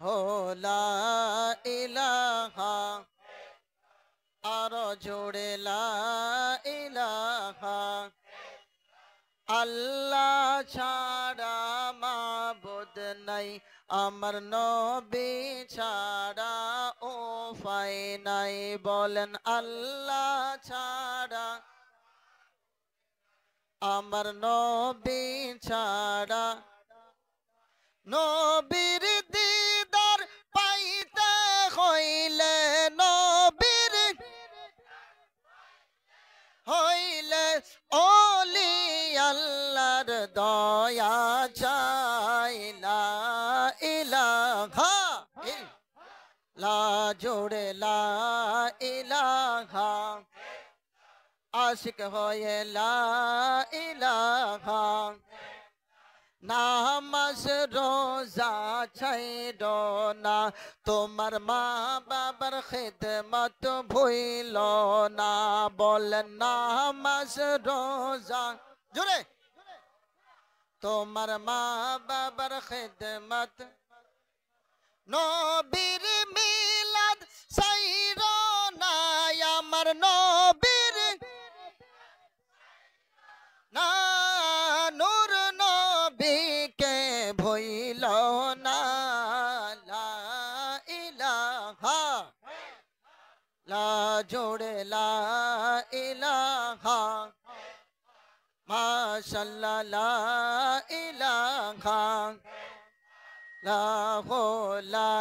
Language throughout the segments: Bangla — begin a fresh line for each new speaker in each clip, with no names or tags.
হো লা ইলাহা আরো জোরে লা ইলাহা আল্লাহ ছাড়া মাবুদ নাই আমার নবী ছাড়া উপায় নাই বলেন আল্লাহ ছাড়া আমার নবী ছাড়া নবীর দিদার পাইতে হইলে নবীর হইলে ওলি আল্লাহর দয়া চাই লা ইলাহা লা জোড়ে লা ইলাহা আশিক হয়ে লা ইলাহা নামাজ রোজা ছাইড়ো না তোমার মা বাবার খিদমত ভুইল না বলেন নামাজ রোজা জোরে তোমার মা বাবার খিদমত নবীর মিলাদ ছাইড়ো না আমার নবীর না নূর নবীকে ভুইল না লা ইলাহা লা জোড়ে লা ইলাহা মাশাআল্লাহ লা ইলাহা লা হো লা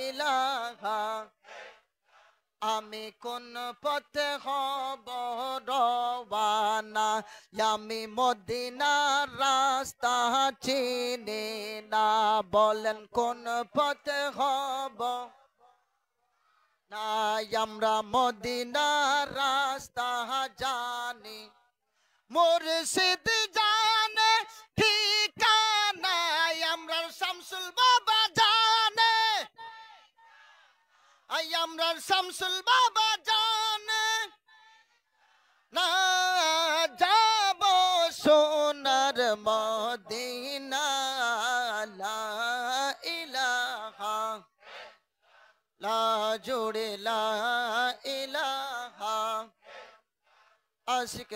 ইলাহা আমি কোন পথে হব রওয়ানা আমি মদিনার রাস্তা চিনি না বলেন কোন পথে হব না আমরা মদিনার রাস্তা জানি মুর্শিদ জানে ঠিকানা আমরা শামসুল বাবা জানে আমরা শামসুল বাবা জানে না যাব সোনার মদিনা লা ইলাহা লা জোড়ে লা ইলাহা আশিক